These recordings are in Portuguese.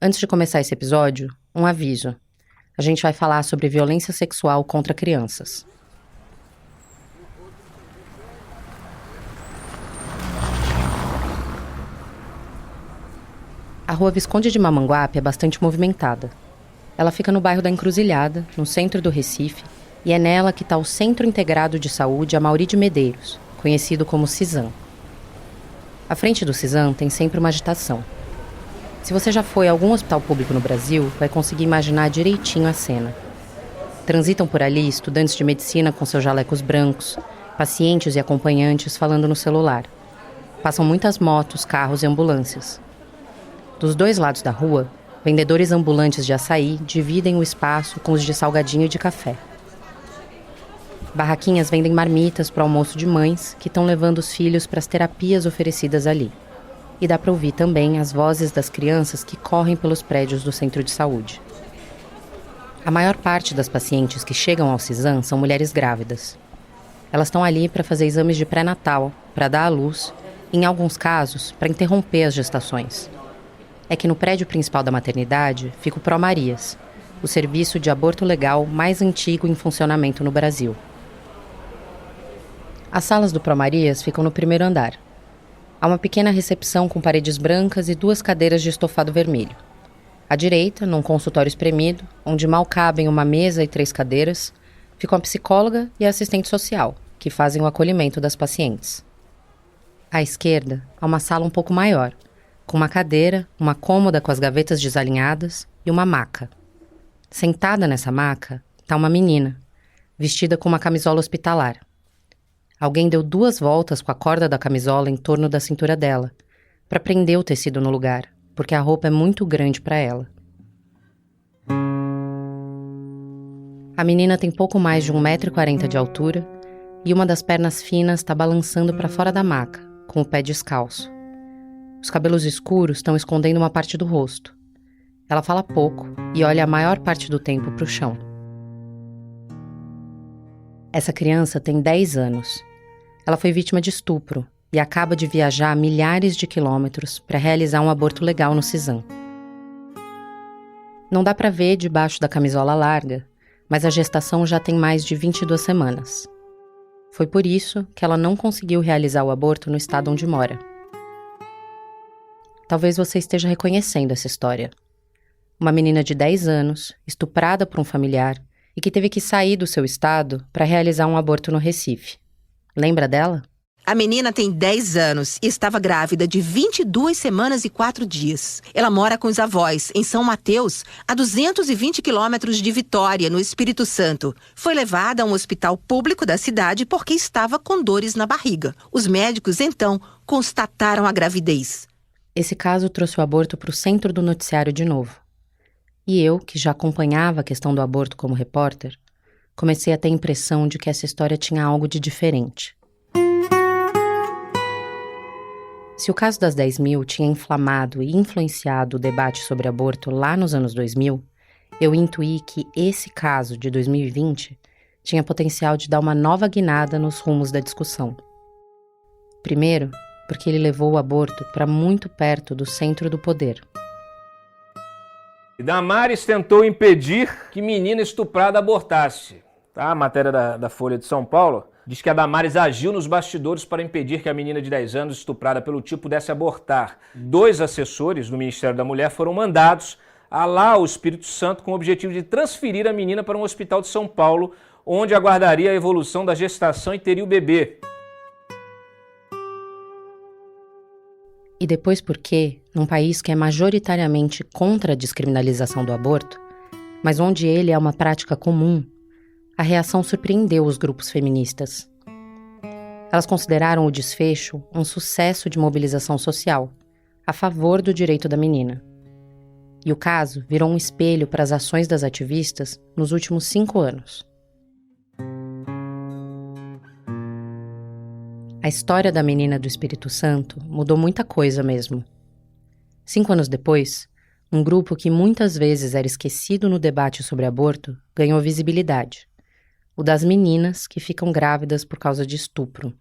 Antes de começar esse episódio, um aviso. A gente vai falar sobre violência sexual contra crianças. A rua Visconde de Mamanguape é bastante movimentada. Ela fica no bairro da Encruzilhada, no centro do Recife, e é nela que está o Centro Integrado de Saúde Amaury de Medeiros, conhecido como CISAM. À frente do CISAM tem sempre uma agitação. Se você já foi a algum hospital público no Brasil, vai conseguir imaginar direitinho a cena. Transitam por ali estudantes de medicina com seus jalecos brancos, pacientes e acompanhantes falando no celular. Passam muitas motos, carros e ambulâncias. Dos dois lados da rua, vendedores ambulantes de açaí dividem o espaço com os de salgadinho e de café. Barraquinhas vendem marmitas para o almoço de mães que estão levando os filhos para as terapias oferecidas ali. E dá para ouvir também as vozes das crianças que correm pelos prédios do centro de saúde. A maior parte das pacientes que chegam ao CISAM são mulheres grávidas. Elas estão ali para fazer exames de pré-natal, para dar à luz, e em alguns casos, para interromper as gestações. É que no prédio principal da maternidade fica o Pró-Marias, o serviço de aborto legal mais antigo em funcionamento no Brasil. As salas do Pró-Marias ficam no primeiro andar. Há uma pequena recepção com paredes brancas e 2 cadeiras de estofado vermelho. À direita, num consultório espremido, onde mal cabem uma mesa e 3 cadeiras, ficam a psicóloga e a assistente social, que fazem o acolhimento das pacientes. À esquerda, há uma sala um pouco maior, com uma cadeira, uma cômoda com as gavetas desalinhadas e uma maca. Sentada nessa maca está uma menina, vestida com uma camisola hospitalar. Alguém deu 2 voltas com a corda da camisola em torno da cintura dela, para prender o tecido no lugar, porque a roupa é muito grande para ela. A menina tem pouco mais de 1,40 m de altura e uma das pernas finas está balançando para fora da maca, com o pé descalço. Os cabelos escuros estão escondendo uma parte do rosto. Ela fala pouco e olha a maior parte do tempo para o chão. Essa criança tem 10 anos. Ela foi vítima de estupro e acaba de viajar milhares de quilômetros para realizar um aborto legal no CISAM. Não dá para ver debaixo da camisola larga, mas a gestação já tem mais de 22 semanas. Foi por isso que ela não conseguiu realizar o aborto no estado onde mora. Talvez você esteja reconhecendo essa história. Uma menina de 10 anos, estuprada por um familiar e que teve que sair do seu estado para realizar um aborto no Recife. Lembra dela? A menina tem 10 anos e estava grávida de 22 semanas e 4 dias. Ela mora com os avós, em São Mateus, a 220 quilômetros de Vitória, no Espírito Santo. Foi levada a um hospital público da cidade porque estava com dores na barriga. Os médicos, então, constataram a gravidez. Esse caso trouxe o aborto para o centro do noticiário de novo. E eu, que já acompanhava a questão do aborto como repórter, comecei a ter a impressão de que essa história tinha algo de diferente. Se o caso das 10.000 tinha inflamado e influenciado o debate sobre aborto lá nos anos 2000, eu intuí que esse caso de 2020 tinha potencial de dar uma nova guinada nos rumos da discussão. Primeiro, porque ele levou o aborto para muito perto do centro do poder. Damares tentou impedir que menina estuprada abortasse. A matéria da Folha de São Paulo diz que a Damares agiu nos bastidores para impedir que a menina de 10 anos estuprada pelo tipo pudesse abortar. 2 assessores do Ministério da Mulher foram mandados a lá ao Espírito Santo com o objetivo de transferir a menina para um hospital de São Paulo, onde aguardaria a evolução da gestação e teria o bebê. E depois porque, num país que é majoritariamente contra a descriminalização do aborto, mas onde ele é uma prática comum, a reação surpreendeu os grupos feministas. Elas consideraram o desfecho um sucesso de mobilização social, a favor do direito da menina. E o caso virou um espelho para as ações das ativistas nos últimos 5 anos. A história da menina do Espírito Santo mudou muita coisa mesmo. 5 anos depois, um grupo que muitas vezes era esquecido no debate sobre aborto ganhou visibilidade. O das meninas que ficam grávidas por causa de estupro.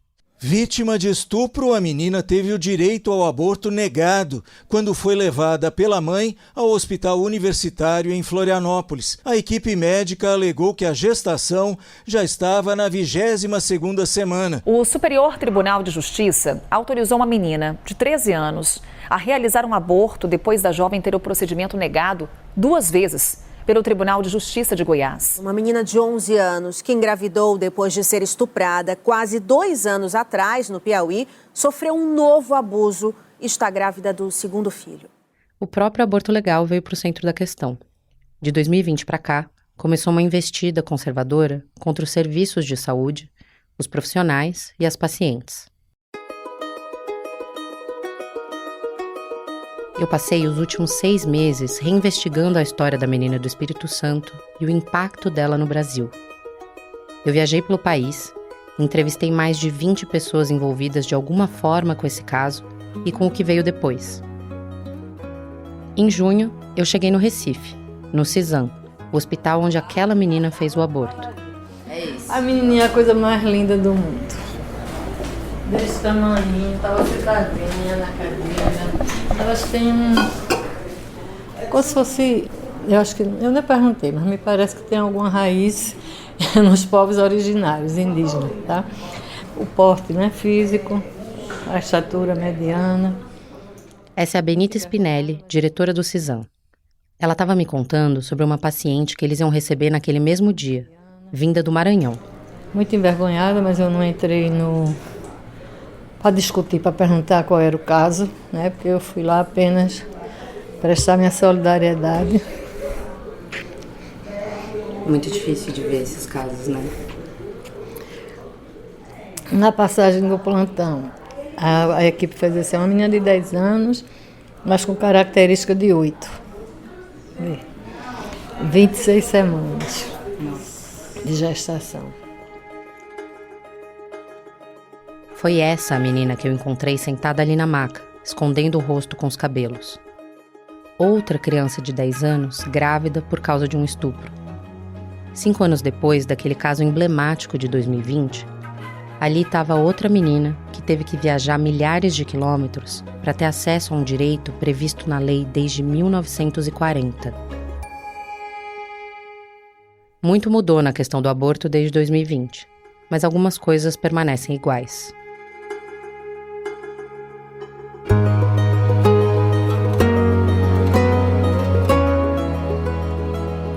Vítima de estupro, a menina teve o direito ao aborto negado quando foi levada pela mãe ao hospital universitário em Florianópolis. A equipe médica alegou que a gestação já estava na 22ª semana. O Superior Tribunal de Justiça autorizou uma menina de 13 anos a realizar um aborto depois da jovem ter o procedimento negado 2 vezes pelo Tribunal de Justiça de Goiás. Uma menina de 11 anos que engravidou depois de ser estuprada quase 2 anos atrás no Piauí, sofreu um novo abuso e está grávida do 2º filho. O próprio aborto legal veio para o centro da questão. De 2020 para cá, começou uma investida conservadora contra os serviços de saúde, os profissionais e as pacientes. Eu passei os últimos 6 meses reinvestigando a história da menina do Espírito Santo e o impacto dela no Brasil. Eu viajei pelo país, entrevistei mais de 20 pessoas envolvidas de alguma forma com esse caso e com o que veio depois. Em junho, eu cheguei no Recife, no Cisan, o hospital onde aquela menina fez o aborto. A menininha é a coisa mais linda do mundo. Desse tamanho, estava sentadinha na cadeira. Elas têm como se fosse, eu acho que, eu nem perguntei, mas me parece que tem alguma raiz nos povos originários, indígenas, tá? O porte, né, físico, a estatura mediana. Essa é a Benita Spinelli, diretora do Cisan. Ela estava me contando sobre uma paciente que eles iam receber naquele mesmo dia, vinda do Maranhão. Muito envergonhada, mas eu não entrei para discutir, para perguntar qual era o caso, né? Porque eu fui lá apenas prestar minha solidariedade. Muito difícil de ver esses casos, né? Na passagem do plantão, a equipe fez assim, uma menina de 10 anos, mas com característica de 8. 26 semanas de gestação. Foi essa a menina que eu encontrei sentada ali na maca, escondendo o rosto com os cabelos. Outra criança de 10 anos, grávida por causa de um estupro. 5 anos depois daquele caso emblemático de 2020, ali estava outra menina que teve que viajar milhares de quilômetros para ter acesso a um direito previsto na lei desde 1940. Muito mudou na questão do aborto desde 2020, mas algumas coisas permanecem iguais.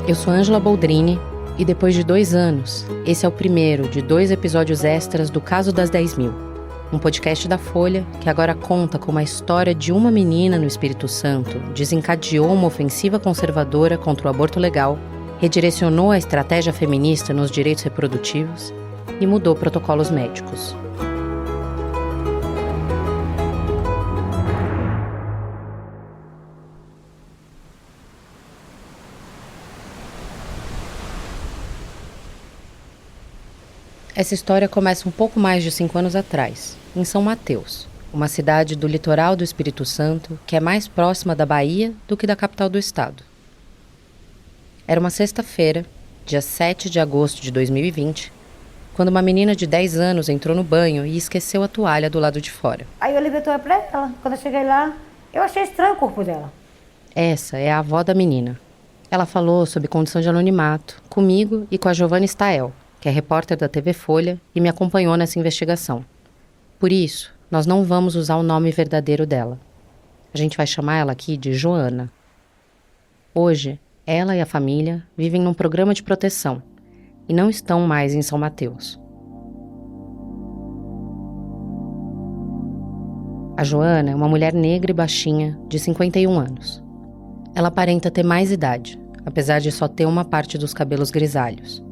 Eu sou Ângela Boldrini e depois de 2 anos, esse é o primeiro de 2 episódios extras do Caso das 10.000, um podcast da Folha que agora conta como a história de uma menina no Espírito Santo desencadeou uma ofensiva conservadora contra o aborto legal, redirecionou a estratégia feminista nos direitos reprodutivos e mudou protocolos médicos. Essa história começa um pouco mais de 5 anos atrás, em São Mateus, uma cidade do litoral do Espírito Santo que é mais próxima da Bahia do que da capital do estado. Era uma sexta-feira, dia 7 de agosto de 2020, quando uma menina de 10 anos entrou no banho e esqueceu a toalha do lado de fora. Aí eu levei a toalha pra ela. Quando eu cheguei lá, eu achei estranho o corpo dela. Essa é a avó da menina. Ela falou sob condição de anonimato, comigo e com a Giovanna Stael, que é repórter da TV Folha e me acompanhou nessa investigação. Por isso, nós não vamos usar o nome verdadeiro dela. A gente vai chamar ela aqui de Joana. Hoje, ela e a família vivem num programa de proteção e não estão mais em São Mateus. A Joana é uma mulher negra e baixinha, de 51 anos. Ela aparenta ter mais idade, apesar de só ter uma parte dos cabelos grisalhos.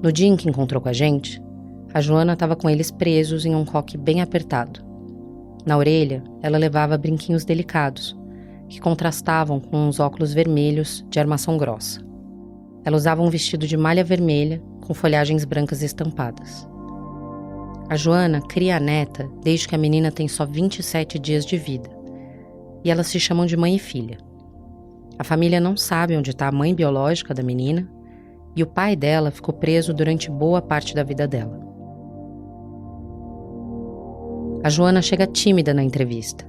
No dia em que encontrou com a gente, a Joana estava com eles presos em um coque bem apertado. Na orelha, ela levava brinquinhos delicados, que contrastavam com uns óculos vermelhos de armação grossa. Ela usava um vestido de malha vermelha com folhagens brancas estampadas. A Joana cria a neta desde que a menina tem só 27 dias de vida, e elas se chamam de mãe e filha. A família não sabe onde está a mãe biológica da menina, e o pai dela ficou preso durante boa parte da vida dela. A Joana chega tímida na entrevista,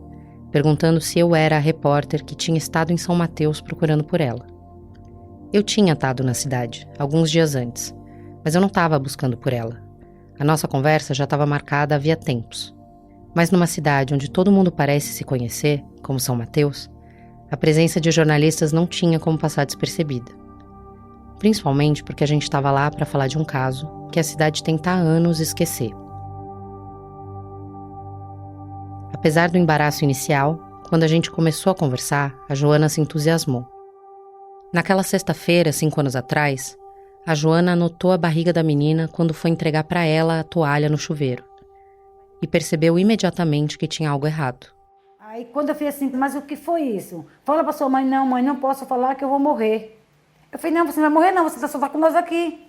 perguntando se eu era a repórter que tinha estado em São Mateus procurando por ela. Eu tinha estado na cidade, alguns dias antes, mas eu não estava buscando por ela. A nossa conversa já estava marcada havia tempos. Mas numa cidade onde todo mundo parece se conhecer, como São Mateus, a presença de jornalistas não tinha como passar despercebida. Principalmente porque a gente estava lá para falar de um caso que a cidade tenta há anos esquecer. Apesar do embaraço inicial, quando a gente começou a conversar, a Joana se entusiasmou. Naquela sexta-feira, 5 anos atrás, a Joana anotou a barriga da menina quando foi entregar para ela a toalha no chuveiro e percebeu imediatamente que tinha algo errado. Aí quando eu fiz assim, mas o que foi isso? Fala para sua mãe, não posso falar que eu vou morrer. Eu falei, não, você não vai morrer não, você só está com nós aqui.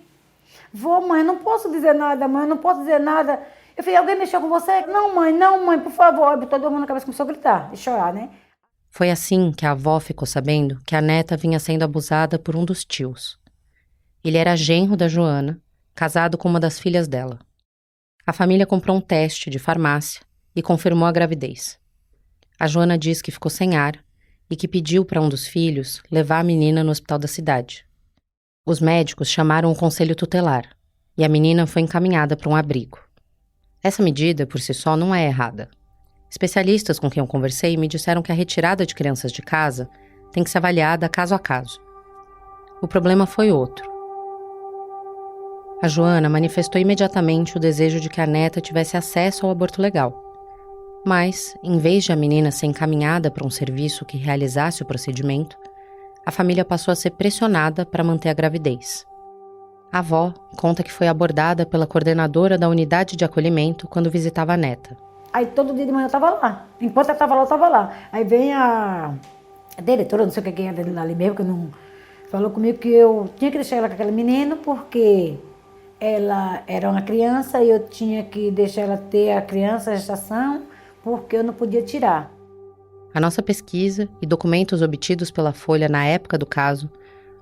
Vou, mãe, não posso dizer nada, mãe, não posso dizer nada. Eu falei, alguém mexeu com você? Não, mãe, por favor. Eu todo mundo na cabeça começou a gritar e chorar, né? Foi assim que a avó ficou sabendo que a neta vinha sendo abusada por um dos tios. Ele era genro da Joana, casado com uma das filhas dela. A família comprou um teste de farmácia e confirmou a gravidez. A Joana diz que ficou sem ar e que pediu para um dos filhos levar a menina no hospital da cidade. Os médicos chamaram o conselho tutelar e a menina foi encaminhada para um abrigo. Essa medida, por si só, não é errada. Especialistas com quem eu conversei me disseram que a retirada de crianças de casa tem que ser avaliada caso a caso. O problema foi outro. A Joana manifestou imediatamente o desejo de que a neta tivesse acesso ao aborto legal. Mas, em vez de a menina ser encaminhada para um serviço que realizasse o procedimento, a família passou a ser pressionada para manter a gravidez. A avó conta que foi abordada pela coordenadora da unidade de acolhimento quando visitava a neta. Aí todo dia de manhã eu estava lá. Enquanto eu estava lá, eu estava lá. Aí vem a diretora, não sei o que é ali mesmo, que não falou comigo que eu tinha que deixar ela com aquele menino porque ela era uma criança e eu tinha que deixar ela ter a criança, a gestação, porque eu não podia tirar. A nossa pesquisa e documentos obtidos pela Folha na época do caso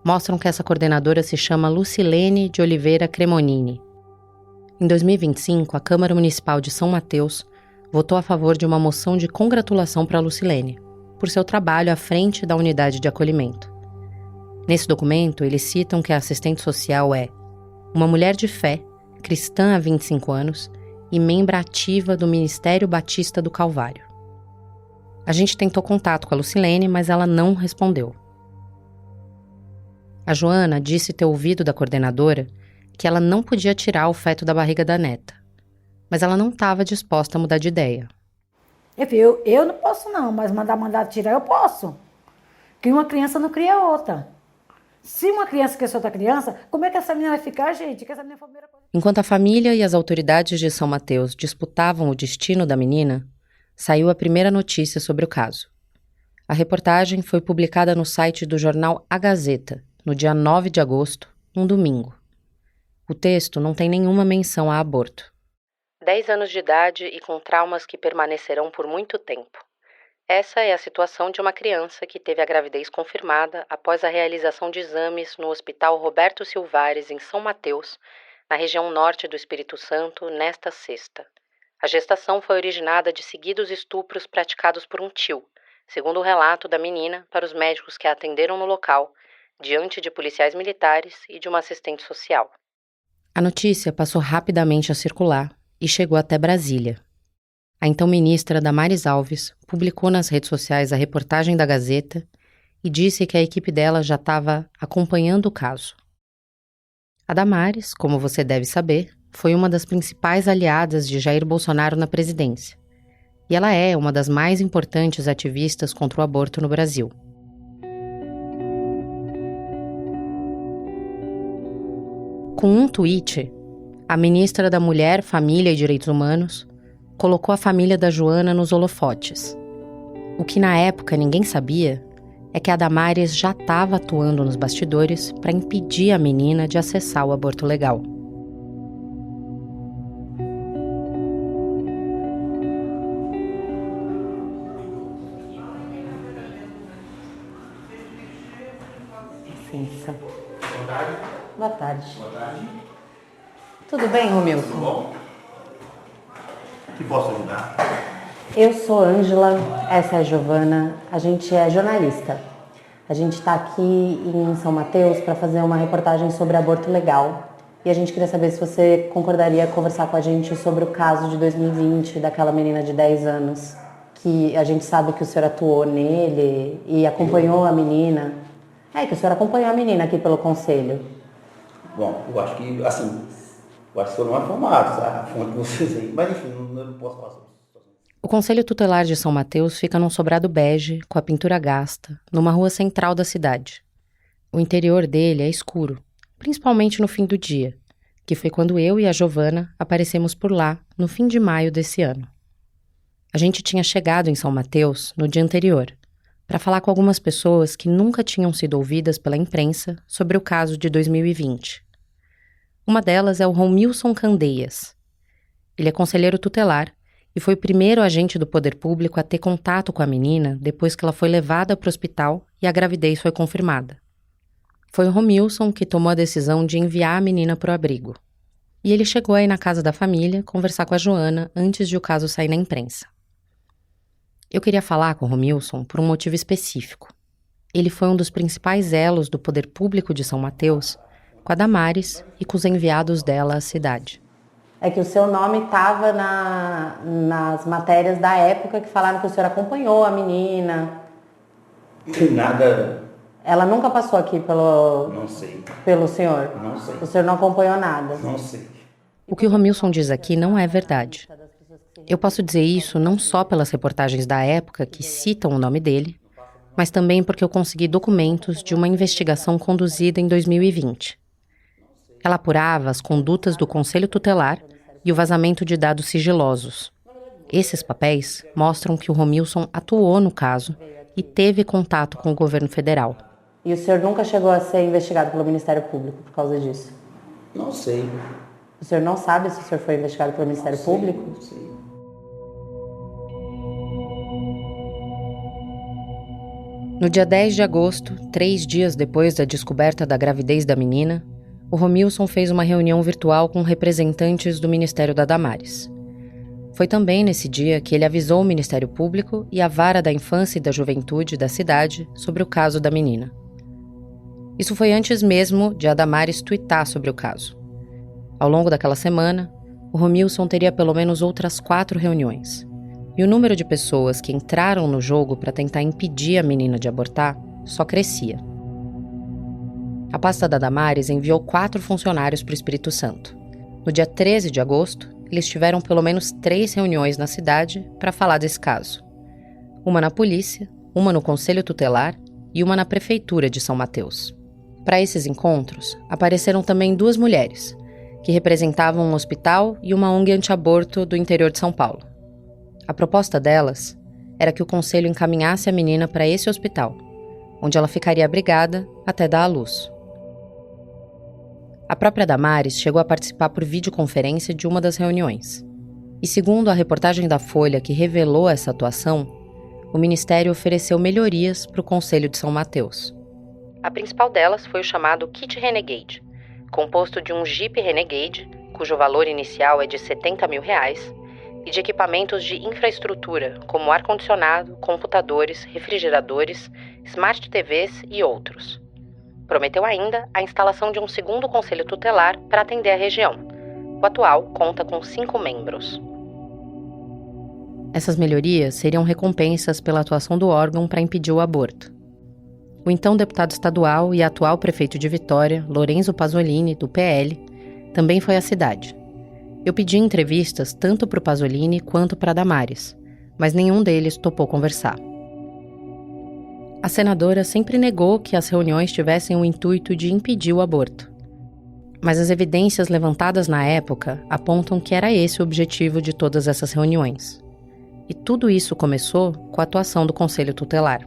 mostram que essa coordenadora se chama Lucilene de Oliveira Cremonini. Em 2025, a Câmara Municipal de São Mateus votou a favor de uma moção de congratulação para a Lucilene, por seu trabalho à frente da unidade de acolhimento. Nesse documento, eles citam que a assistente social é uma mulher de fé, cristã há 25 anos e membra ativa do Ministério Batista do Calvário. A gente tentou contato com a Lucilene, mas ela não respondeu. A Joana disse ter ouvido da coordenadora que ela não podia tirar o feto da barriga da neta, mas ela não estava disposta a mudar de ideia. Eu não posso não, mas mandar tirar eu posso. Que uma criança não cria outra. Se uma criança quer outra criança, como é que essa menina vai ficar, gente? Que essa menina foi a primeira coisa... Enquanto a família e as autoridades de São Mateus disputavam o destino da menina, saiu a primeira notícia sobre o caso. A reportagem foi publicada no site do jornal A Gazeta, no dia 9 de agosto, um domingo. O texto não tem nenhuma menção a aborto. 10 anos de idade e com traumas que permanecerão por muito tempo. Essa é a situação de uma criança que teve a gravidez confirmada após a realização de exames no Hospital Roberto Silvares, em São Mateus, na região norte do Espírito Santo, nesta sexta. A gestação foi originada de seguidos estupros praticados por um tio, segundo o relato da menina para os médicos que a atenderam no local, diante de policiais militares e de uma assistente social. A notícia passou rapidamente a circular e chegou até Brasília. A então ministra Damares Alves publicou nas redes sociais a reportagem da Gazeta e disse que a equipe dela já estava acompanhando o caso. A Damares, como você deve saber, foi uma das principais aliadas de Jair Bolsonaro na presidência. E ela é uma das mais importantes ativistas contra o aborto no Brasil. Com um tweet, a ministra da Mulher, Família e Direitos Humanos colocou a família da Joana nos holofotes. O que na época ninguém sabia é que a Damares já estava atuando nos bastidores para impedir a menina de acessar o aborto legal. Licença. Boa tarde. Boa tarde. Boa tarde. Tudo bem, Romilson? Tudo bom? Que posso ajudar? Eu sou Ângela, essa é a Giovana, a gente é jornalista. A gente está aqui em São Mateus para fazer uma reportagem sobre aborto legal. E a gente queria saber se você concordaria conversar com a gente sobre o caso de 2020 daquela menina de 10 anos, que a gente sabe que o senhor atuou nele e acompanhou a menina. Que o senhor acompanhou a menina aqui pelo conselho. Bom, eu acho que, assim, eu acho que foram informados, a fonte de vocês aí, mas enfim, eu não posso falar sobre isso. O Conselho Tutelar de São Mateus fica num sobrado bege, com a pintura gasta, numa rua central da cidade. O interior dele é escuro, principalmente no fim do dia, que foi quando eu e a Giovana aparecemos por lá no fim de maio desse ano. A gente tinha chegado em São Mateus no dia anterior, para falar com algumas pessoas que nunca tinham sido ouvidas pela imprensa sobre o caso de 2020. Uma delas é o Romilson Candeias. Ele é conselheiro tutelar e foi o primeiro agente do poder público a ter contato com a menina depois que ela foi levada para o hospital e a gravidez foi confirmada. Foi o Romilson que tomou a decisão de enviar a menina para o abrigo. E ele chegou aí na casa da família conversar com a Joana antes de o caso sair na imprensa. Eu queria falar com o Romilson por um motivo específico. Ele foi um dos principais elos do poder público de São Mateus com a Damares e com os enviados dela à cidade. É que o seu nome estava nas matérias da época que falaram que o senhor acompanhou a menina. Não tem nada... Ela nunca passou aqui Não sei. pelo senhor? Não sei. O senhor não acompanhou nada? Não sei. O que o Romilson diz aqui não é verdade. Eu posso dizer isso não só pelas reportagens da época que citam o nome dele, mas também porque eu consegui documentos de uma investigação conduzida em 2020. Ela apurava as condutas do Conselho Tutelar e o vazamento de dados sigilosos. Esses papéis mostram que o Romilson atuou no caso e teve contato com o governo federal. E o senhor nunca chegou a ser investigado pelo Ministério Público por causa disso? Não sei. O senhor não sabe se o senhor foi investigado pelo Ministério Público? Não sei. No dia 10 de agosto, 3 dias depois da descoberta da gravidez da menina, o Romilson fez uma reunião virtual com representantes do Ministério da Damares. Foi também nesse dia que ele avisou o Ministério Público e a Vara da Infância e da Juventude da cidade sobre o caso da menina. Isso foi antes mesmo de a Damares tuitar sobre o caso. Ao longo daquela semana, o Romilson teria pelo menos outras 4 reuniões. E o número de pessoas que entraram no jogo para tentar impedir a menina de abortar só crescia. A pasta da Damares enviou 4 funcionários para o Espírito Santo. No dia 13 de agosto, eles tiveram pelo menos 3 reuniões na cidade para falar desse caso. Uma na polícia, uma no Conselho Tutelar e uma na Prefeitura de São Mateus. Para esses encontros, apareceram também 2 mulheres, que representavam um hospital e uma ONG anti-aborto do interior de São Paulo. A proposta delas era que o conselho encaminhasse a menina para esse hospital, onde ela ficaria abrigada até dar à luz. A própria Damares chegou a participar por videoconferência de uma das reuniões. E segundo a reportagem da Folha que revelou essa atuação, o Ministério ofereceu melhorias para o Conselho de São Mateus. A principal delas foi o chamado Kit Renegade, composto de um Jeep Renegade, cujo valor inicial é de R$70 mil, e de equipamentos de infraestrutura, como ar-condicionado, computadores, refrigeradores, smart TVs e outros. Prometeu ainda a instalação de um segundo conselho tutelar para atender a região. O atual conta com 5 membros. Essas melhorias seriam recompensas pela atuação do órgão para impedir o aborto. O então deputado estadual e atual prefeito de Vitória, Lorenzo Pasolini, do PL, também foi à cidade. Eu pedi entrevistas tanto para o Pasolini quanto para a Damares, mas nenhum deles topou conversar. A senadora sempre negou que as reuniões tivessem o intuito de impedir o aborto. Mas as evidências levantadas na época apontam que era esse o objetivo de todas essas reuniões. E tudo isso começou com a atuação do Conselho Tutelar.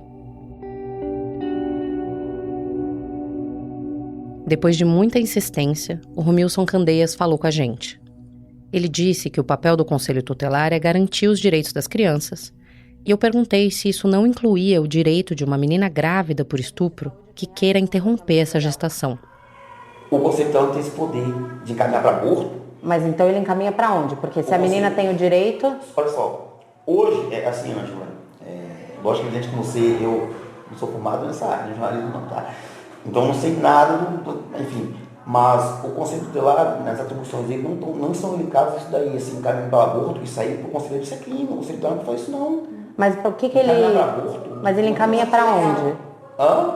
Depois de muita insistência, o Romilson Candeias falou com a gente. Ele disse que o papel do Conselho Tutelar é garantir os direitos das crianças, e eu perguntei se isso não incluía o direito de uma menina grávida por estupro que queira interromper essa gestação. O Conselho Tutelar tem esse poder de encaminhar para aborto Mas então ele encaminha para onde? Porque se a menina tem o direito... Olha só, hoje, é assim, Ângela, lógico que como você, eu não sou formado nessa área, de jornalismo não, tá? Então não sei nada, enfim, mas o Conselho Tutelar, nas atribuições dele, não são indicados isso daí, assim, encaminho para aborto, isso aí pro Conselheiro, isso é crime, o Conselho Tutelar não faz isso não. Mas o que ele... Mas ele encaminha para onde? Hã?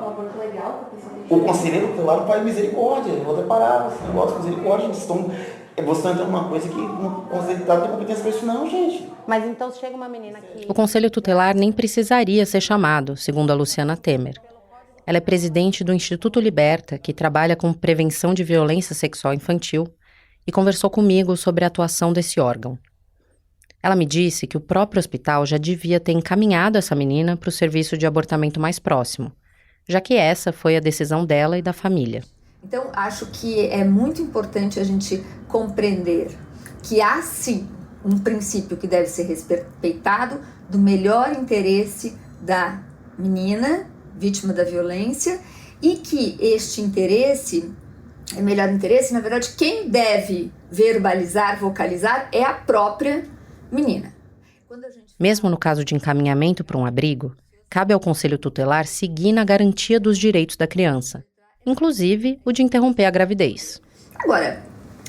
O Conselheiro Tutelar não faz misericórdia, eu vou deparar, esse negócio de misericórdia, você está entrando numa coisa que o Conselho Tutelar não tem competência para isso não, gente. Mas então chega uma menina aqui... O Conselho Tutelar nem precisaria ser chamado, segundo a Luciana Temer. Ela é presidente do Instituto Liberta, que trabalha com prevenção de violência sexual infantil, e conversou comigo sobre a atuação desse órgão. Ela me disse que o próprio hospital já devia ter encaminhado essa menina para o serviço de abortamento mais próximo, já que essa foi a decisão dela e da família. Então, acho que é muito importante a gente compreender que há, sim, um princípio que deve ser respeitado do melhor interesse da menina, vítima da violência, e que este interesse, melhor interesse, na verdade, quem deve verbalizar, vocalizar é a própria menina. Mesmo no caso de encaminhamento para um abrigo, cabe ao Conselho Tutelar seguir na garantia dos direitos da criança, inclusive o de interromper a gravidez. Agora,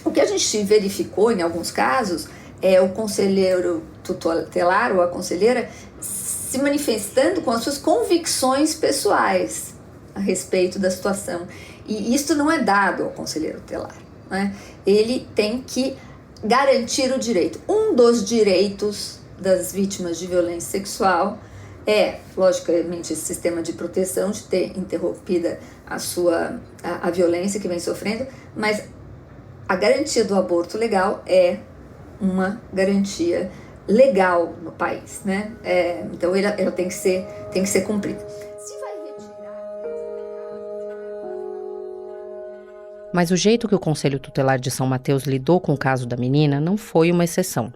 o que a gente verificou em alguns casos é o conselheiro tutelar ou a conselheira se manifestando com as suas convicções pessoais a respeito da situação. E isto não é dado ao conselheiro tutelar, né? Ele tem que garantir o direito. Um dos direitos das vítimas de violência sexual é, logicamente, esse sistema de proteção, de ter interrompida a violência que vem sofrendo, mas a garantia do aborto legal é uma garantia legal no país, né? Então ela tem que ser cumprida. Mas o jeito que o Conselho Tutelar de São Mateus lidou com o caso da menina não foi uma exceção.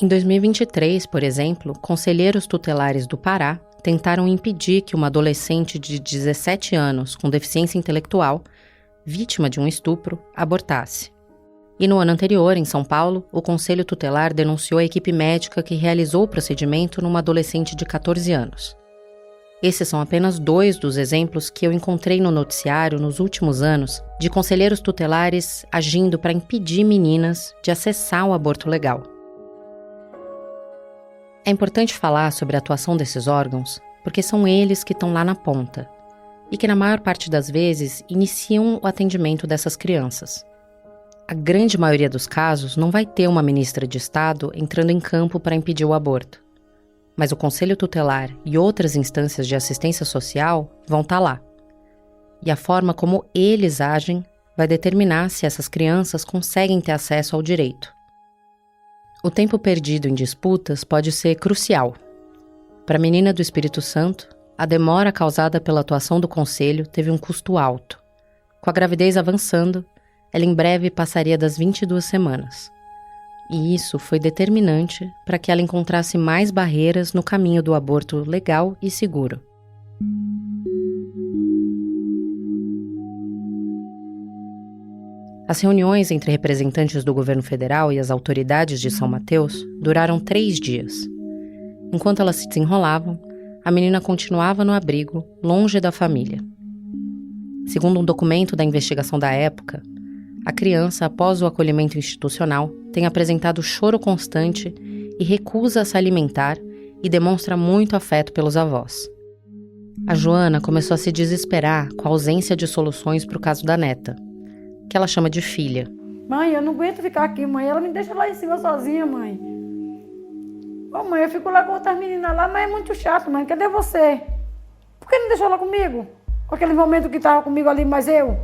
Em 2023, por exemplo, conselheiros tutelares do Pará tentaram impedir que uma adolescente de 17 anos com deficiência intelectual, vítima de um estupro, abortasse. E no ano anterior, em São Paulo, o Conselho Tutelar denunciou a equipe médica que realizou o procedimento numa adolescente de 14 anos. Esses são apenas 2 dos exemplos que eu encontrei no noticiário nos últimos anos de conselheiros tutelares agindo para impedir meninas de acessar o aborto legal. É importante falar sobre a atuação desses órgãos porque são eles que estão lá na ponta e que, na maior parte das vezes, iniciam o atendimento dessas crianças. A grande maioria dos casos não vai ter uma ministra de Estado entrando em campo para impedir o aborto. Mas o Conselho Tutelar e outras instâncias de assistência social vão estar lá. E a forma como eles agem vai determinar se essas crianças conseguem ter acesso ao direito. O tempo perdido em disputas pode ser crucial. Para a menina do Espírito Santo, a demora causada pela atuação do Conselho teve um custo alto. Com a gravidez avançando, ela em breve passaria das 22 semanas. E isso foi determinante para que ela encontrasse mais barreiras no caminho do aborto legal e seguro. As reuniões entre representantes do governo federal e as autoridades de São Mateus duraram 3 dias. Enquanto elas se desenrolavam, a menina continuava no abrigo, longe da família. Segundo um documento da investigação da época, a criança, após o acolhimento institucional, tem apresentado choro constante e recusa a se alimentar e demonstra muito afeto pelos avós. A Joana começou a se desesperar com a ausência de soluções para o caso da neta, que ela chama de filha. Mãe, eu não aguento ficar aqui, mãe. Ela me deixa lá em cima sozinha, mãe. Ô, mãe, eu fico lá com outras meninas lá, mas é muito chato, mãe. Cadê você? Por que não deixou ela comigo? Com aquele momento que estava comigo ali, mas eu...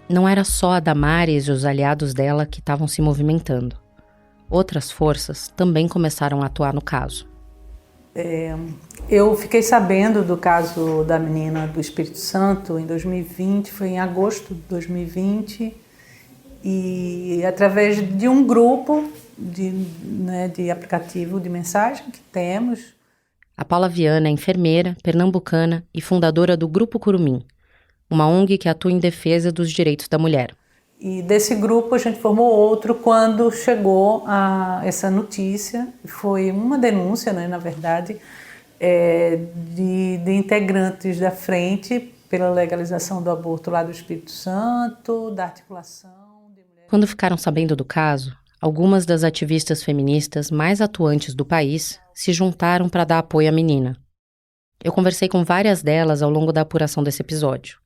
Não era só a Damares e os aliados dela que estavam se movimentando. Outras forças também começaram a atuar no caso. Eu fiquei sabendo do caso da menina do Espírito Santo em 2020, foi em agosto de 2020, e através de um grupo de aplicativo de mensagem que temos. A Paula Viana é enfermeira, pernambucana e fundadora do Grupo Curumim, uma ONG que atua em defesa dos direitos da mulher. E desse grupo a gente formou outro quando chegou essa notícia, foi uma denúncia, né, na verdade, de integrantes da frente pela legalização do aborto lá do Espírito Santo, da articulação de mulheres. Quando ficaram sabendo do caso, algumas das ativistas feministas mais atuantes do país se juntaram para dar apoio à menina. Eu conversei com várias delas ao longo da apuração desse episódio.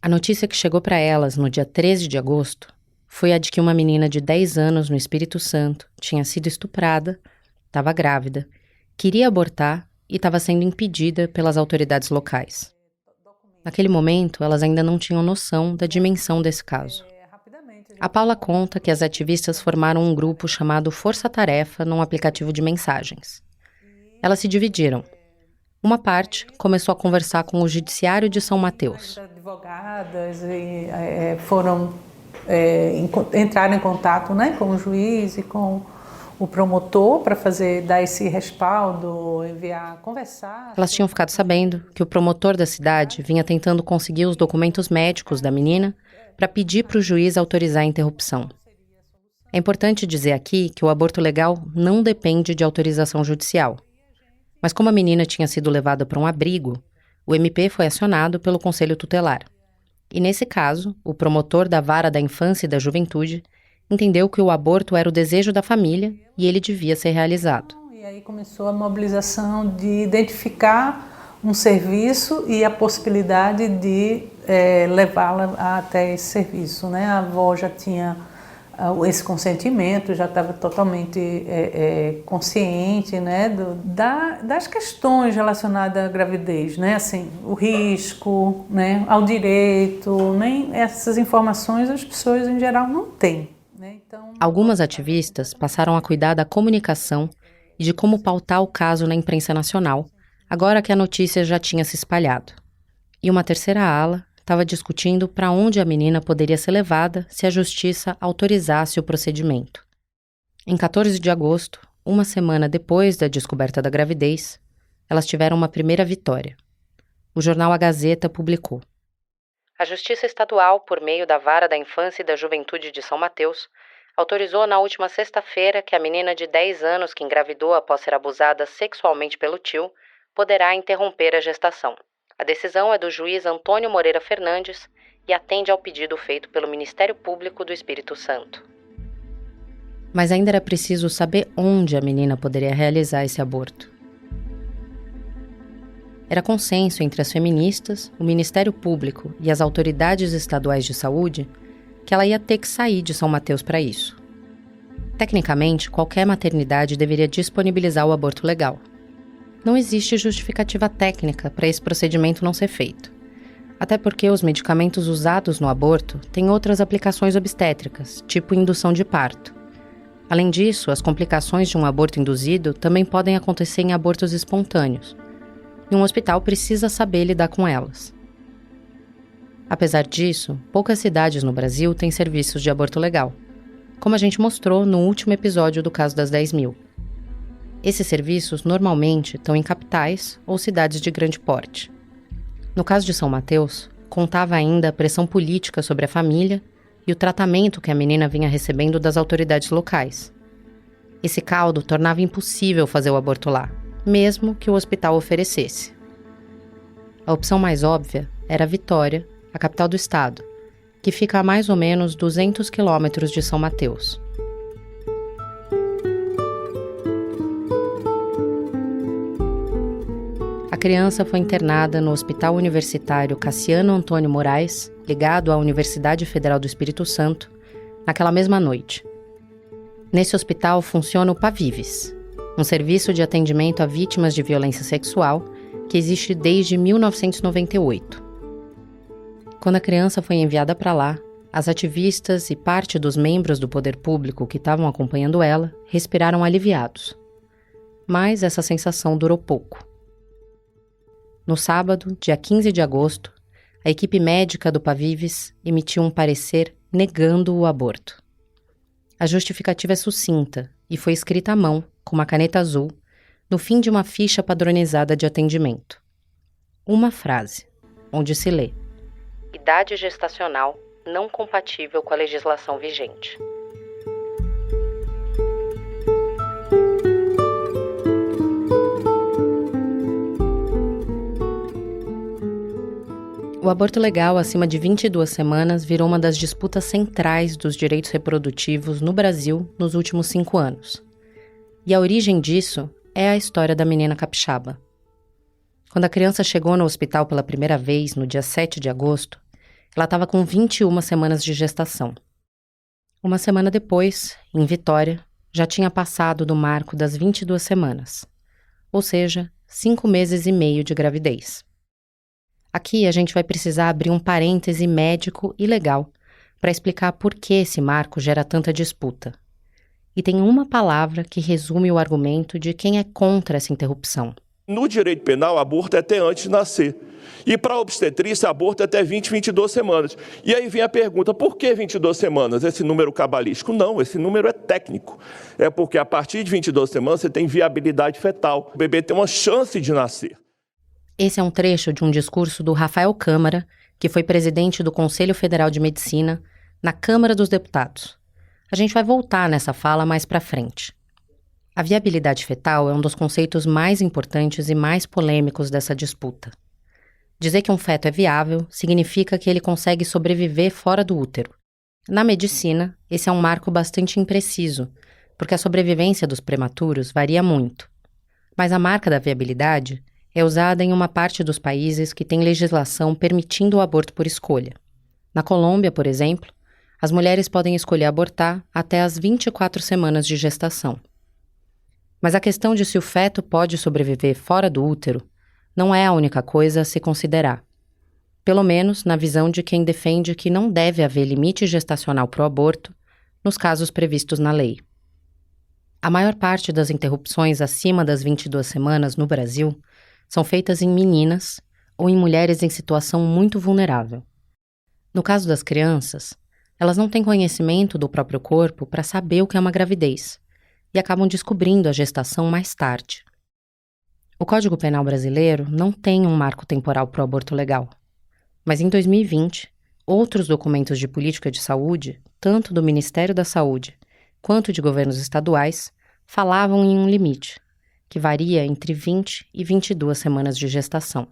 A notícia que chegou para elas no dia 13 de agosto foi a de que uma menina de 10 anos no Espírito Santo tinha sido estuprada, estava grávida, queria abortar e estava sendo impedida pelas autoridades locais. Naquele momento, elas ainda não tinham noção da dimensão desse caso. A Paula conta que as ativistas formaram um grupo chamado Força Tarefa num aplicativo de mensagens. Elas se dividiram. Uma parte começou a conversar com o Judiciário de São Mateus. Advogadas entraram em contato, né, com o juiz e com o promotor para dar esse respaldo, enviar, conversar. Elas tinham ficado sabendo que o promotor da cidade vinha tentando conseguir os documentos médicos da menina para pedir para o juiz autorizar a interrupção. É importante dizer aqui que o aborto legal não depende de autorização judicial. Mas como a menina tinha sido levada para um abrigo, o MP foi acionado pelo Conselho Tutelar. E nesse caso, o promotor da Vara da Infância e da Juventude entendeu que o aborto era o desejo da família e ele devia ser realizado. E aí começou a mobilização de identificar um serviço e a possibilidade de levá-la até esse serviço, né? A avó já tinha esse consentimento, já estava totalmente consciente, né, das questões relacionadas à gravidez, né, assim, o risco, né, ao direito, nem essas informações as pessoas em geral não têm. Né? Então, algumas ativistas passaram a cuidar da comunicação e de como pautar o caso na imprensa nacional, agora que a notícia já tinha se espalhado. E uma terceira ala estava discutindo para onde a menina poderia ser levada se a justiça autorizasse o procedimento. Em 14 de agosto, uma semana depois da descoberta da gravidez, elas tiveram uma primeira vitória. O jornal A Gazeta publicou: a Justiça Estadual, por meio da Vara da Infância e da Juventude de São Mateus, autorizou na última sexta-feira que a menina de 10 anos que engravidou após ser abusada sexualmente pelo tio poderá interromper a gestação. A decisão é do juiz Antônio Moreira Fernandes e atende ao pedido feito pelo Ministério Público do Espírito Santo. Mas ainda era preciso saber onde a menina poderia realizar esse aborto. Era consenso entre as feministas, o Ministério Público e as autoridades estaduais de saúde que ela ia ter que sair de São Mateus para isso. Tecnicamente, qualquer maternidade deveria disponibilizar o aborto legal. Não existe justificativa técnica para esse procedimento não ser feito. Até porque os medicamentos usados no aborto têm outras aplicações obstétricas, tipo indução de parto. Além disso, as complicações de um aborto induzido também podem acontecer em abortos espontâneos. E um hospital precisa saber lidar com elas. Apesar disso, poucas cidades no Brasil têm serviços de aborto legal, como a gente mostrou no último episódio do caso das 10.000. Esses serviços normalmente estão em capitais ou cidades de grande porte. No caso de São Mateus, contava ainda a pressão política sobre a família e o tratamento que a menina vinha recebendo das autoridades locais. Esse caldo tornava impossível fazer o aborto lá, mesmo que o hospital oferecesse. A opção mais óbvia era Vitória, a capital do estado, que fica a mais ou menos 200 quilômetros de São Mateus. A criança foi internada no Hospital Universitário Cassiano Antônio Moraes, ligado à Universidade Federal do Espírito Santo, naquela mesma noite. Nesse hospital funciona o PAVIVES, um serviço de atendimento a vítimas de violência sexual que existe desde 1998. Quando a criança foi enviada para lá, as ativistas e parte dos membros do poder público que estavam acompanhando ela respiraram aliviados. Mas essa sensação durou pouco. No sábado, dia 15 de agosto, a equipe médica do PAVIVES emitiu um parecer negando o aborto. A justificativa é sucinta e foi escrita à mão, com uma caneta azul, no fim de uma ficha padronizada de atendimento. Uma frase, onde se lê: idade gestacional não compatível com a legislação vigente. O aborto legal acima de 22 semanas virou uma das disputas centrais dos direitos reprodutivos no Brasil nos últimos 5 anos. E a origem disso é a história da menina capixaba. Quando a criança chegou no hospital pela primeira vez, no dia 7 de agosto, ela estava com 21 semanas de gestação. Uma semana depois, em Vitória, já tinha passado do marco das 22 semanas, ou seja, 5 meses e meio de gravidez. Aqui a gente vai precisar abrir um parêntese médico e legal para explicar por que esse marco gera tanta disputa. E tem uma palavra que resume o argumento de quem é contra essa interrupção. No direito penal, aborto é até antes de nascer. E para a obstetrícia, aborto é até 22 semanas. E aí vem a pergunta, por que 22 semanas? Esse número cabalístico? Não, esse número é técnico. É porque a partir de 22 semanas você tem viabilidade fetal. O bebê tem uma chance de nascer. Esse é um trecho de um discurso do Rafael Câmara, que foi presidente do Conselho Federal de Medicina, na Câmara dos Deputados. A gente vai voltar nessa fala mais para frente. A viabilidade fetal é um dos conceitos mais importantes e mais polêmicos dessa disputa. Dizer que um feto é viável significa que ele consegue sobreviver fora do útero. Na medicina, esse é um marco bastante impreciso, porque a sobrevivência dos prematuros varia muito. Mas a marca da viabilidade é usada em uma parte dos países que tem legislação permitindo o aborto por escolha. Na Colômbia, por exemplo, as mulheres podem escolher abortar até as 24 semanas de gestação. Mas a questão de se o feto pode sobreviver fora do útero não é a única coisa a se considerar. Pelo menos na visão de quem defende que não deve haver limite gestacional para o aborto nos casos previstos na lei. A maior parte das interrupções acima das 22 semanas no Brasil são feitas em meninas ou em mulheres em situação muito vulnerável. No caso das crianças, elas não têm conhecimento do próprio corpo para saber o que é uma gravidez e acabam descobrindo a gestação mais tarde. O Código Penal brasileiro não tem um marco temporal para o aborto legal, mas em 2020, outros documentos de política de saúde, tanto do Ministério da Saúde quanto de governos estaduais, falavam em um limite, que varia entre 20 e 22 semanas de gestação.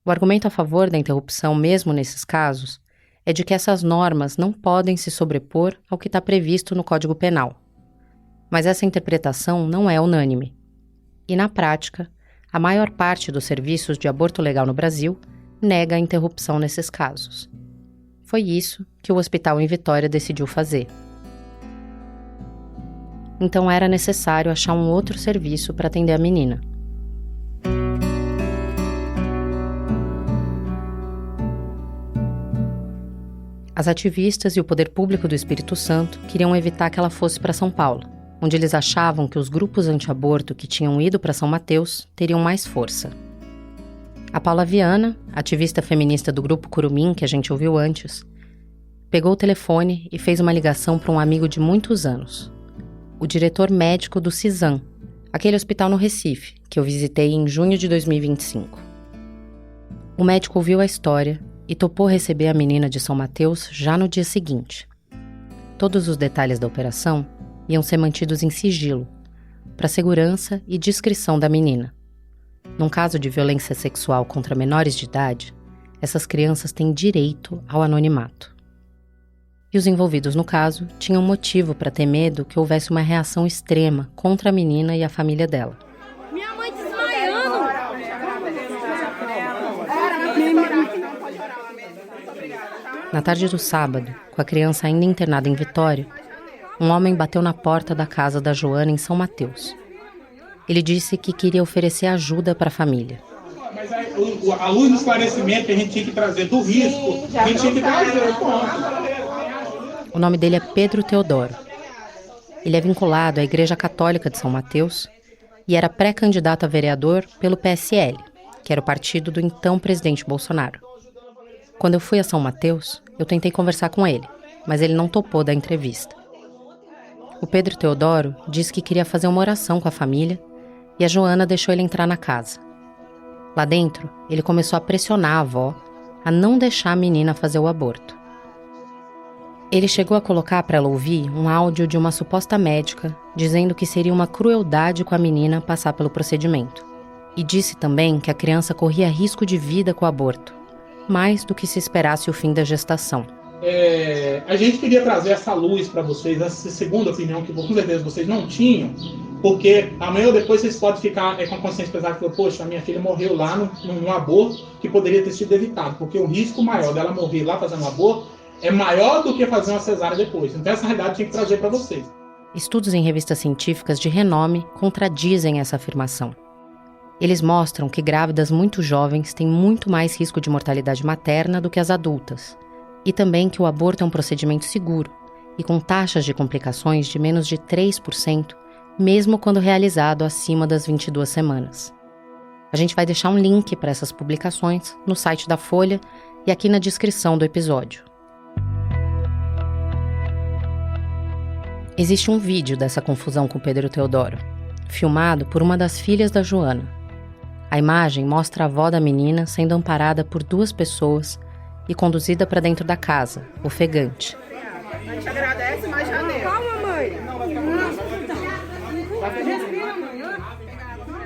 O argumento a favor da interrupção, mesmo nesses casos, é de que essas normas não podem se sobrepor ao que está previsto no Código Penal. Mas essa interpretação não é unânime. E, na prática, a maior parte dos serviços de aborto legal no Brasil nega a interrupção nesses casos. Foi isso que o hospital em Vitória decidiu fazer. Então era necessário achar um outro serviço para atender a menina. As ativistas e o poder público do Espírito Santo queriam evitar que ela fosse para São Paulo, onde eles achavam que os grupos anti-aborto que tinham ido para São Mateus teriam mais força. A Paula Viana, ativista feminista do Grupo Curumim, que a gente ouviu antes, pegou o telefone e fez uma ligação para um amigo de muitos anos, o diretor médico do CISAM, aquele hospital no Recife, que eu visitei em junho de 2025. O médico ouviu a história e topou receber a menina de São Mateus já no dia seguinte. Todos os detalhes da operação iam ser mantidos em sigilo, para segurança e discrição da menina. Num caso de violência sexual contra menores de idade, essas crianças têm direito ao anonimato. E os envolvidos no caso tinham motivo para ter medo que houvesse uma reação extrema contra a menina e a família dela. Minha mãe desmaiando! Na tarde do sábado, com a criança ainda internada em Vitória, um homem bateu na porta da casa da Joana em São Mateus. Ele disse que queria oferecer ajuda para a família. Mas a luz do esclarecimento que a gente tinha que trazer do risco, a gente tinha que trazer, ponto. O nome dele é Pedro Teodoro. Ele é vinculado à Igreja Católica de São Mateus e era pré-candidato a vereador pelo PSL, que era o partido do então presidente Bolsonaro. Quando eu fui a São Mateus, eu tentei conversar com ele, mas ele não topou dar entrevista. O Pedro Teodoro disse que queria fazer uma oração com a família e a Joana deixou ele entrar na casa. Lá dentro, ele começou a pressionar a avó a não deixar a menina fazer o aborto. Ele chegou a colocar para ela ouvir um áudio de uma suposta médica dizendo que seria uma crueldade com a menina passar pelo procedimento. E disse também que a criança corria risco de vida com o aborto, mais do que se esperasse o fim da gestação. A gente queria trazer essa luz para vocês, essa segunda opinião que com certeza vocês não tinham, porque amanhã ou depois vocês podem ficar com a consciência pesada e falar, poxa, a minha filha morreu lá num aborto que poderia ter sido evitado, porque o risco maior dela morrer lá fazendo um aborto é maior do que fazer uma cesárea depois. Então essa realidade tinha que trazer para vocês. Estudos em revistas científicas de renome contradizem essa afirmação. Eles mostram que grávidas muito jovens têm muito mais risco de mortalidade materna do que as adultas. E também que o aborto é um procedimento seguro e com taxas de complicações de menos de 3%, mesmo quando realizado acima das 22 semanas. A gente vai deixar um link para essas publicações no site da Folha e aqui na descrição do episódio. Existe um vídeo dessa confusão com Pedro Teodoro, filmado por uma das filhas da Joana. A imagem mostra a avó da menina sendo amparada por 2 pessoas e conduzida para dentro da casa, ofegante. A gente agradece, mas já deu. Calma, mãe.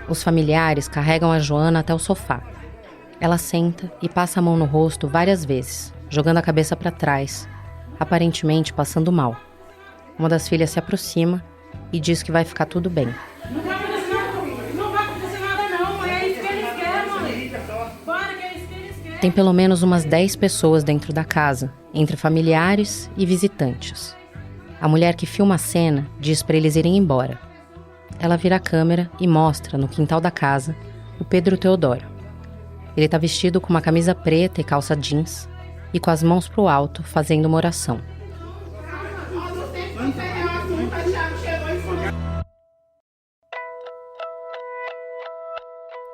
Os familiares carregam a Joana até o sofá. Ela senta e passa a mão no rosto várias vezes, jogando a cabeça para trás, aparentemente passando mal. Uma das filhas se aproxima e diz que vai ficar tudo bem. Não vai acontecer nada não, é isso que eles querem, mãe. Para que é isso que eles querem. Tem pelo menos umas 10 pessoas dentro da casa, entre familiares e visitantes. A mulher que filma a cena diz para eles irem embora. Ela vira a câmera e mostra, no quintal da casa, o Pedro Teodoro. Ele está vestido com uma camisa preta e calça jeans e com as mãos pro alto, fazendo uma oração.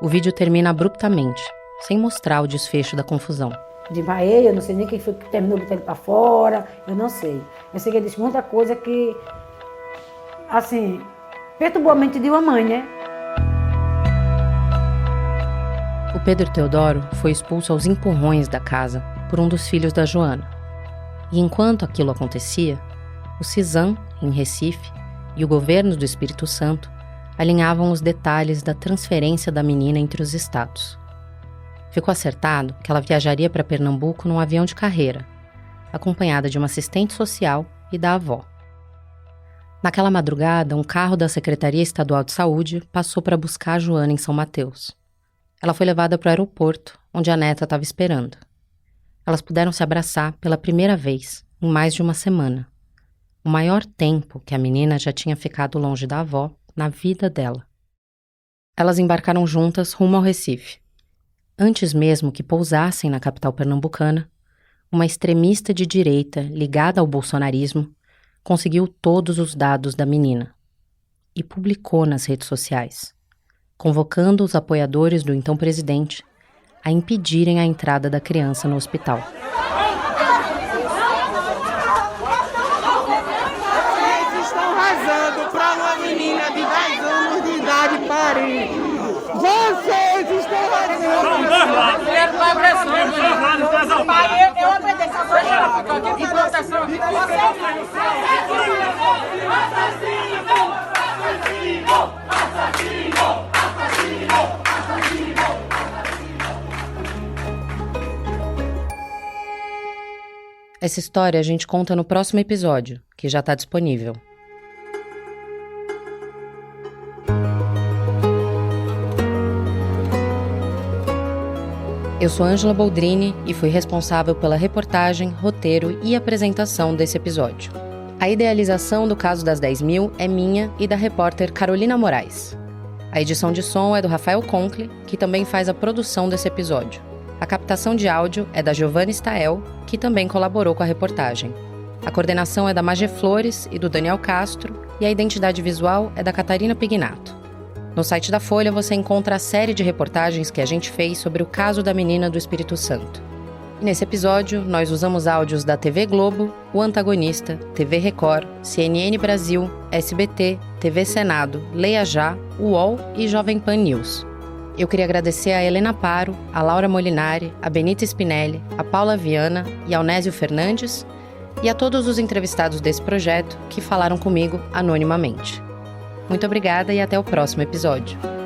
O vídeo termina abruptamente, sem mostrar o desfecho da confusão. Desmaiei, eu não sei nem quem foi que terminou botando ele pra fora, eu não sei. Eu sei que ele disse muita coisa que, assim, perturbou a mente de uma mãe, né? O Pedro Teodoro foi expulso aos empurrões da casa por um dos filhos da Joana. E enquanto aquilo acontecia, o CISAM, em Recife, e o governo do Espírito Santo alinhavam os detalhes da transferência da menina entre os estados. Ficou acertado que ela viajaria para Pernambuco num avião de carreira, acompanhada de uma assistente social e da avó. Naquela madrugada, um carro da Secretaria Estadual de Saúde passou para buscar a Joana em São Mateus. Ela foi levada para o aeroporto, onde a neta estava esperando. Elas puderam se abraçar pela primeira vez em mais de uma semana. O maior tempo que a menina já tinha ficado longe da avó na vida dela. Elas embarcaram juntas rumo ao Recife. Antes mesmo que pousassem na capital pernambucana, uma extremista de direita ligada ao bolsonarismo conseguiu todos os dados da menina e publicou nas redes sociais, convocando os apoiadores do então presidente a impedirem a entrada da criança no hospital. Vocês estão vazando para uma menina de 10 anos de idade parir. Vocês estão vazando. São dois lados. Mulher com agressão. Eu obedeço a voz de proteção. Essa história a gente conta no próximo episódio, que já está disponível. Eu sou Ângela Boldrini e fui responsável pela reportagem, roteiro e apresentação desse episódio. A idealização do caso das 10.000 é minha e da repórter Carolina Moraes. A edição de som é do Rafael Conkle, que também faz a produção desse episódio. A captação de áudio é da Giovanna Stael, que também colaborou com a reportagem. A coordenação é da Magé Flores e do Daniel Castro, e a identidade visual é da Catarina Pignato. No site da Folha você encontra a série de reportagens que a gente fez sobre o caso da menina do Espírito Santo. E nesse episódio, nós usamos áudios da TV Globo, O Antagonista, TV Record, CNN Brasil, SBT, TV Senado, Leia Já, UOL e Jovem Pan News. Eu queria agradecer a Helena Paro, a Laura Molinari, a Benita Spinelli, a Paula Viana e ao Nésio Fernandes, e a todos os entrevistados desse projeto que falaram comigo anonimamente. Muito obrigada e até o próximo episódio.